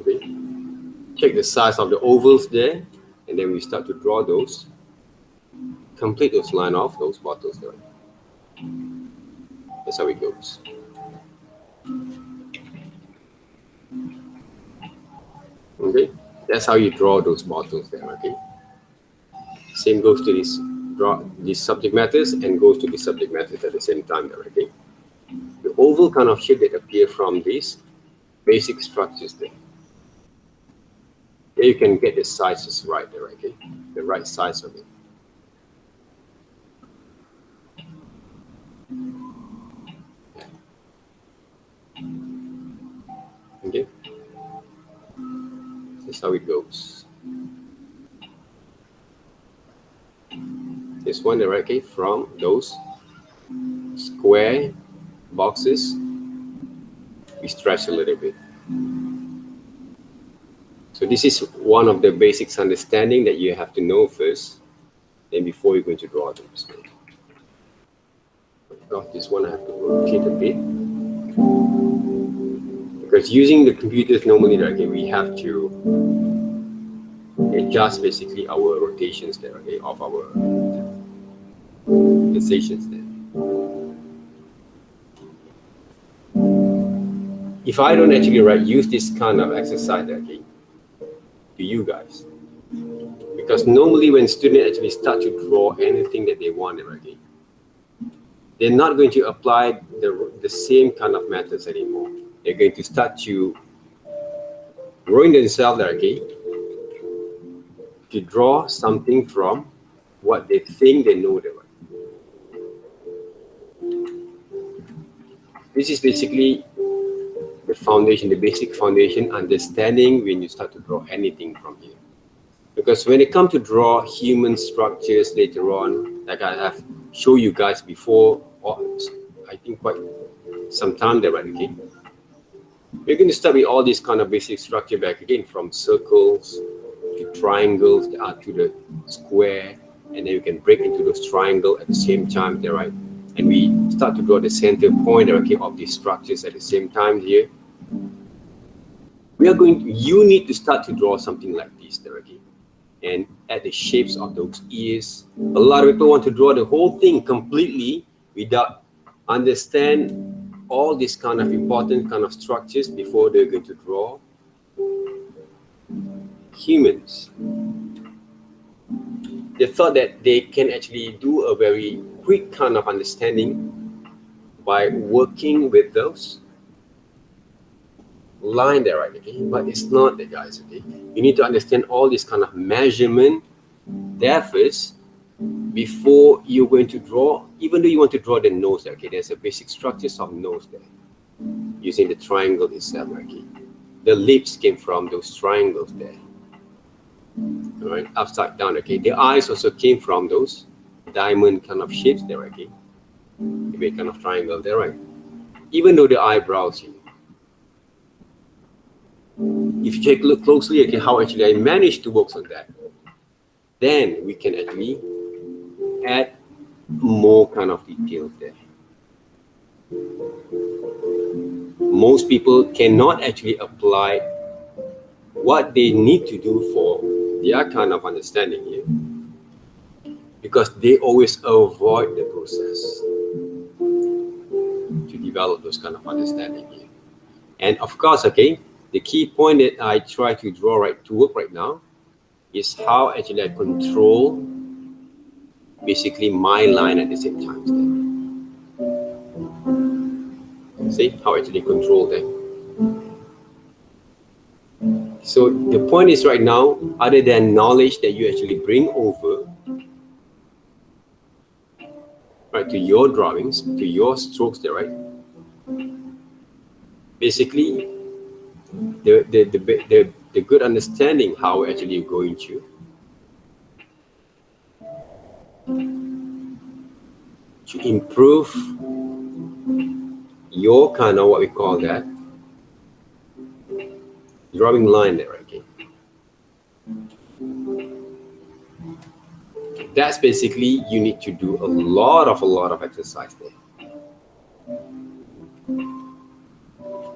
Okay. Check the size of the ovals there, and then we start to draw those, complete those line off those bottles there. That's how it goes. Okay, that's how you draw those bottles there. Okay, same goes to these subject matters and goes to the subject matters at the same time there. Okay, the oval kind of shape that appear from these basic structures there. There you can get the sizes right there. Okay, the right size of it. Okay, that's how it goes. this one, right? Okay, from those square boxes, we stretch a little bit. So this is one of the basics understanding that you have to know first, then before you're going to draw them. Oh, this one I have to rotate a bit. Because using the computers normally, okay, we have to adjust basically our rotations there, okay, of our positions there. If I don't actually use this kind of exercise, okay, to you guys, because normally when students actually start to draw anything that they want, okay, they're not going to apply the same kind of methods anymore. They're going to start to drawing themselves, okay, to draw something from what they think they know. This is basically the foundation, the basic foundation understanding when you start to draw anything from here. Because when it comes to draw human structures later on, like I have shown you guys before, or I think quite some time there, right? Okay, we're going to start with all these kind of basic structure back again, from circles to triangles to the square, and then you can break into those triangles at the same time there, right? And we start to draw the center point, okay, of these structures at the same time here. You need to start to draw something like this there, okay? And add the shapes of those ears. A lot of people want to draw the whole thing completely without understand all these kind of important kind of structures before they're going to draw humans. They thought that they can actually do a very quick kind of understanding by working with those line there, right? Okay, but it's not that, guys. Okay, you need to understand all this kind of measurement there first before you're going to draw. Even though you want to draw the nose, okay, there's a basic structures of nose there using the triangle itself. Okay, the lips came from those triangles there. All right, upside down. Okay, the eyes also came from those diamond kind of shapes there. Okay, maybe kind of triangle there, right? Even though the eyebrows here. If you take a look closely at how actually I managed to work on that, then we can actually add more kind of details there. Most people cannot actually apply what they need to do for their kind of understanding here, because they always avoid the process to develop those kind of understanding here. And of course, okay, the key point that I try to draw to work right now is how actually I control basically my line at the same time. See how I actually control them. So the point is right now, other than knowledge that you actually bring over right to your drawings, to your strokes there, right? Basically, the good understanding how actually you're going to improve your kind of what we call that drawing line there, okay? That's basically you need to do a lot of exercise there.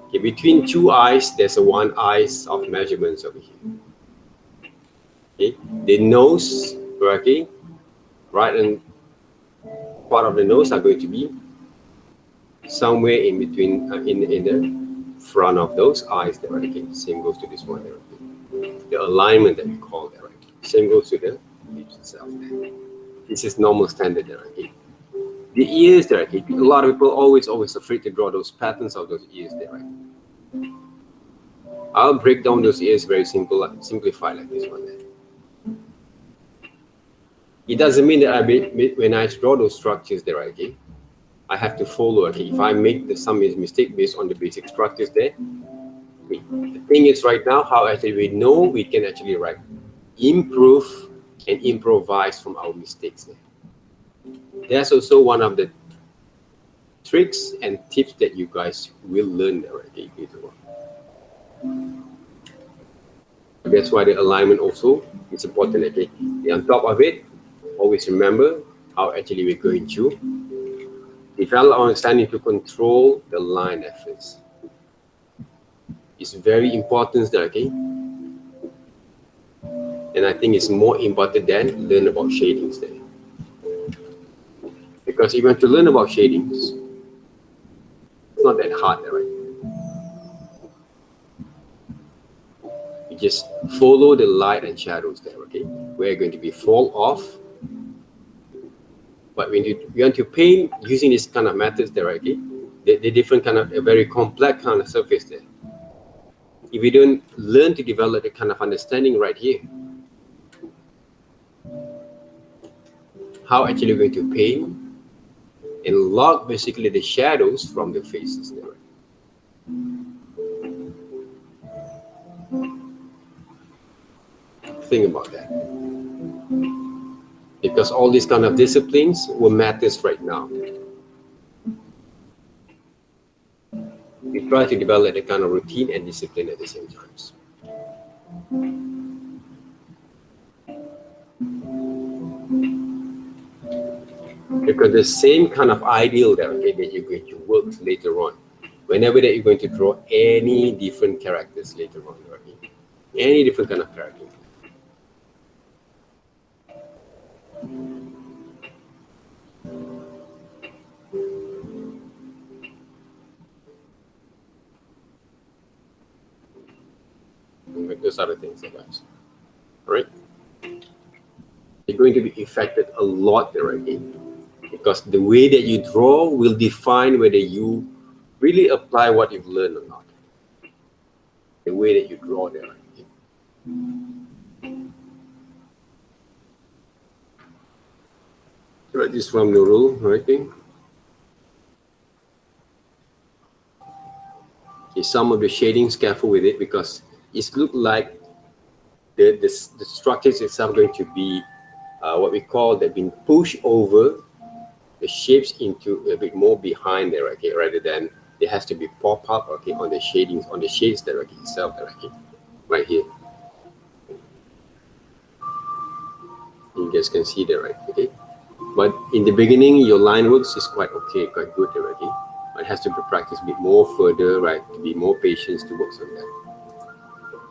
Okay, between two eyes, there's a 1 eye of measurements over here. Okay, the nose, okay, right, and part of the nose are going to be somewhere in between, in the front of those eyes there, right? Okay, same goes to this one there. Okay? The alignment that we call there, right? Same goes to the lips itself there. This is normal standard there, okay? The ears there, okay? A lot of people always afraid to draw those patterns of those ears there, right? I'll break down those ears very simplify like this one there. It doesn't mean that when I draw those structures there, okay, I have to follow. Okay, if I make some mistake based on the basic structures there, the thing is right now how actually we know we can actually improve and improvise from our mistakes there. That's also one of the tricks and tips that you guys will learn already later on. That's why the alignment also is important. Okay, and on top of it, always remember how actually we're going to develop our understanding to control the line efforts. It's very important there, okay? And I think it's more important than learn about shadings there. Because if you want to learn about shadings, it's not that hard, right? You just follow the light and shadows there, okay? We're going to be fall off. But when you want to paint using this kind of methods there, okay? The different kind of, a very complex kind of surface there. If you don't learn to develop the kind of understanding right here, how actually you're going to paint and log basically the shadows from the faces there. Think about that. Because all these kind of disciplines will matters right now. We try to develop a kind of routine and discipline at the same time. Because the same kind of ideal that, okay, that you're going to work later on, whenever that you're going to draw any different characters later on, okay? Any different kind of character. Those are the things, guys. All right? You're going to be affected a lot there again. Because the way that you draw will define whether you really apply what you've learned or not. The way that you draw there. Right, this is from Nurul, right? Okay, some of the shadings, careful with it because it looks like the structures itself going to be what we call they've been pushed over the shapes into a bit more behind there, okay, rather than it has to be pop up, okay, on the shadings, on the shades there, okay, itself there, okay, right here. You guys can see that, right? Okay, but in the beginning, your line works is quite okay, quite good there, okay. But it has to be practiced a bit more further, right? To be more patient to work on that.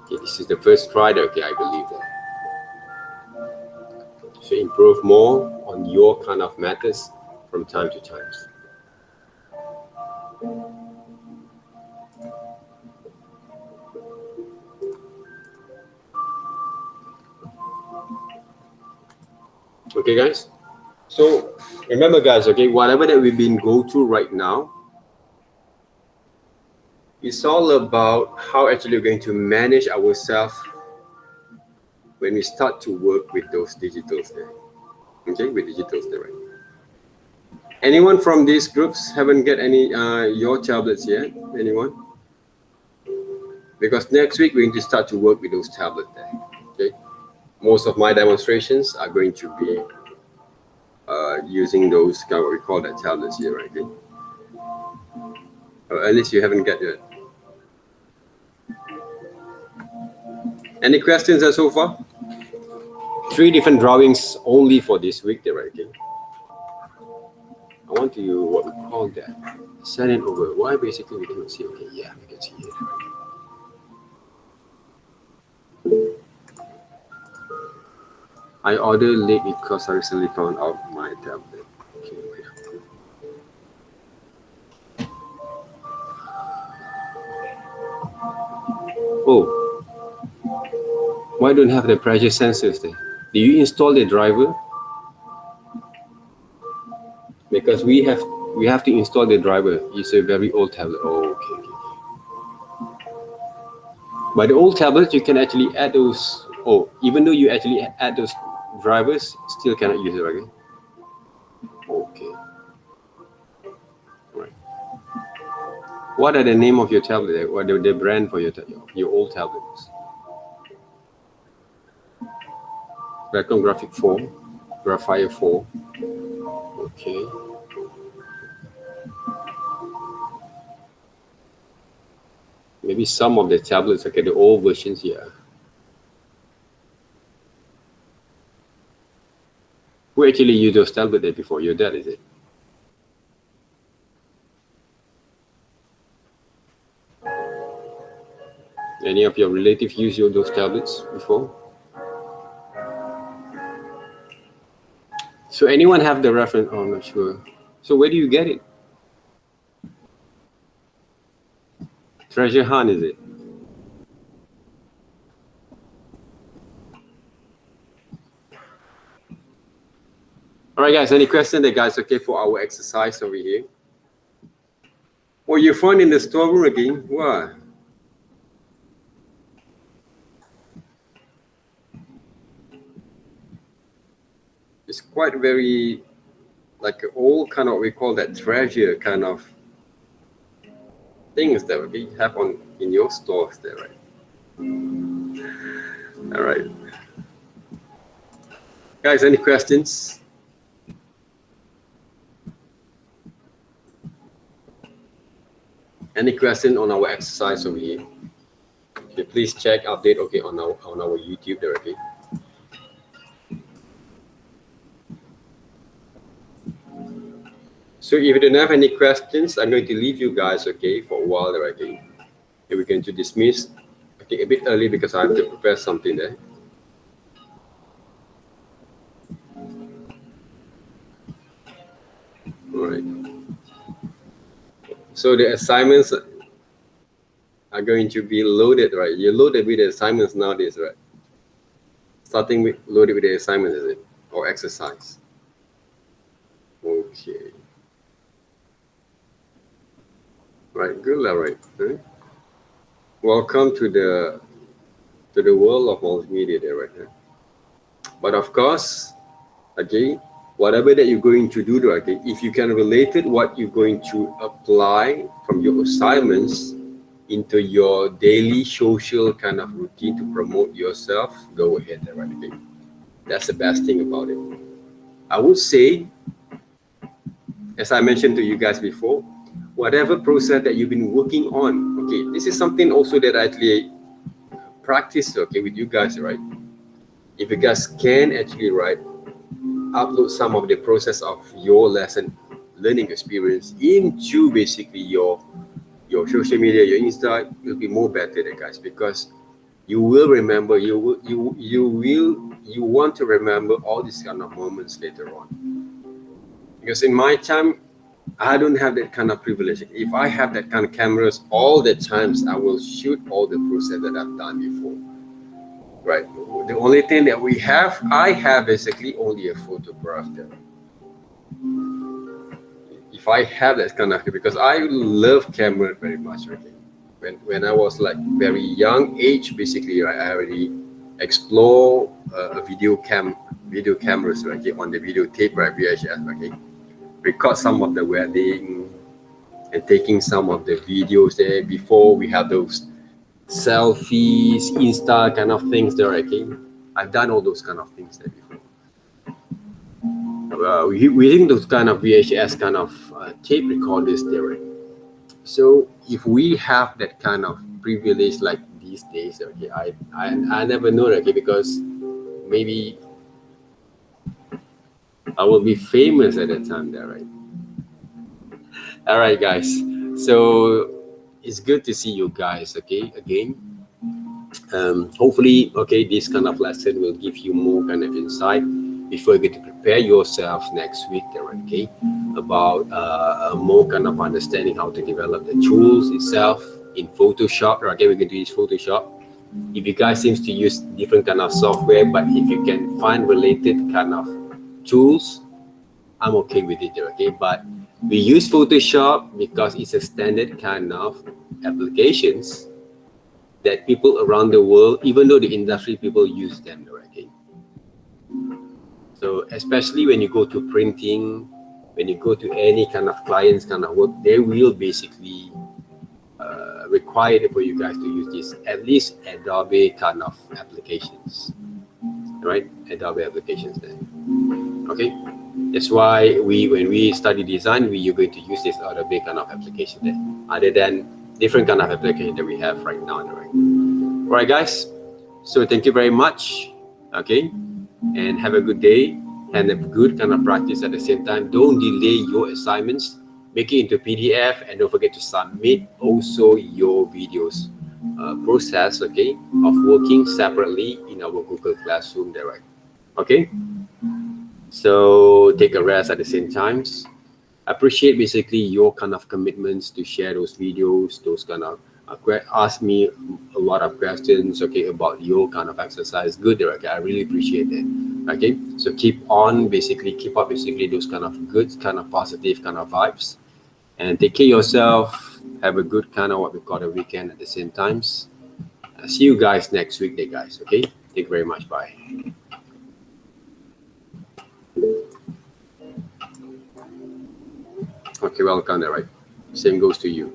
Okay, this is the first try there, okay, I believe that. So improve more on your kind of methods from time to time. Okay, guys. So remember, guys, okay, whatever that we've been go through right now, it's all about how actually we're going to manage ourselves when we start to work with those digitals there. Okay, with digitals there, right? Anyone from these groups haven't get any your tablets yet? Anyone? Because next week we're going to start to work with those tablets there. Okay, most of my demonstrations are going to be using those what we call that tablets here, right? Okay? Or at least you haven't got it. Any questions so far? 3 different drawings only for this week there, right? Okay? I want to what we call that. Send it over. Why basically we cannot see? Okay, yeah, we can see it. I ordered late because I recently found out my tablet. Okay, wait. Oh, why don't have the pressure sensors there? Do you install the driver? Because we have to install the driver. It's a very old tablet. Oh, okay. But the old tablets, you can actually add those. Oh, even though you actually add those drivers, still cannot use it, right? Okay. Right. What are the name of your tablet? What are the brand for your old tablets? Graphic 4. Graphite 4. Okay. Maybe some of the tablets, okay, the old versions, yeah. Who actually used those tablets there before? Your dad, is it? Any of your relatives use those tablets before? So anyone have the reference? Oh, I'm not sure. So where do you get it? Treasure hunt, is it? All right, guys. Any question there, guys? Okay, for our exercise over here. Well, you find in the storeroom again. What? It's quite very like all kind of, we call that treasure kind of things that we have on in your stores there, right? All right, guys. Any questions? Any question on our exercise over here? Okay, please check update. Okay, on our YouTube there. Okay. So if you don't have any questions, I'm going to leave you guys, okay, for a while there, okay. And we're going to dismiss, I think, a bit early because I have to prepare something there. All right. So the assignments are going to be loaded, right? You're loaded with the assignments nowadays, right? Starting with loaded with the assignments, is it? Or exercise? Okay. Right, good, all right. Welcome to the world of multimedia there, right now. But of course, okay, whatever that you're going to do, okay, if you can relate it, what you're going to apply from your assignments into your daily social kind of routine to promote yourself, go ahead, right? Okay, that's the best thing about it. I would say, as I mentioned to you guys before, whatever process that you've been working on, okay, this is something also that I actually practice, okay, with you guys, right? If you guys can actually, right, upload some of the process of your lesson learning experience into basically your social media, your Insta, will be more better there, guys, because you will remember, you want to remember all these kind of moments later on. Because in my time, I don't have that kind of privilege. If I have that kind of cameras all the times, I will shoot all the process that I've done before. Right. The only thing that I have basically only a photograph there. If I have that kind of, because I love camera very much. Okay. When I was like very young age, basically, I already explore a video cameras, right, on the videotape, right, VHS, okay. Record some of the wedding and taking some of the videos there before we have those selfies, Insta kind of things there, okay. I've done all those kind of things there before. Using those kind of VHS kind of tape recorders there, right? So if we have that kind of privilege like these days, okay, I never know, okay, because maybe I will be famous at that time there, right? All right, guys. So it's good to see you guys, okay, again. Hopefully, okay, this kind of lesson will give you more kind of insight before you get to prepare yourself next week there, okay, about more kind of understanding how to develop the tools itself in Photoshop. Okay, we're going to use Photoshop. If you guys seems to use different kind of software, but if you can find related kind of tools, I'm okay with it, okay. But we use Photoshop because it's a standard kind of applications that people around the world, even though the industry people use them, okay. So especially when you go to printing, when you go to any kind of clients kind of work, they will basically require for you guys to use this, at least Adobe kind of applications, right? Adobe applications then. Okay, that's why when we study design, we're going to use this other big kind of application there, other than different kind of application that we have right now. All right, guys. So thank you very much. Okay, and have a good day and a good kind of practice at the same time. Don't delay your assignments. Make it into PDF and don't forget to submit also your videos process, okay, of working separately in our Google Classroom direct. Okay, so take a rest at the same times. Appreciate basically your kind of commitments to share those videos, those kind of ask me a lot of questions, okay, about your kind of exercise. Good, Derek. I really appreciate it. Okay, so keep up basically those kind of good, kind of positive kind of vibes, and take care of yourself. Have a good kind of what we call a weekend at the same times. See you guys next week, day guys. Okay, thank you very much. Bye. Okay, welcome there, right? Same goes to you.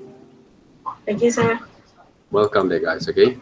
Thank you, sir. Welcome there, guys. Okay.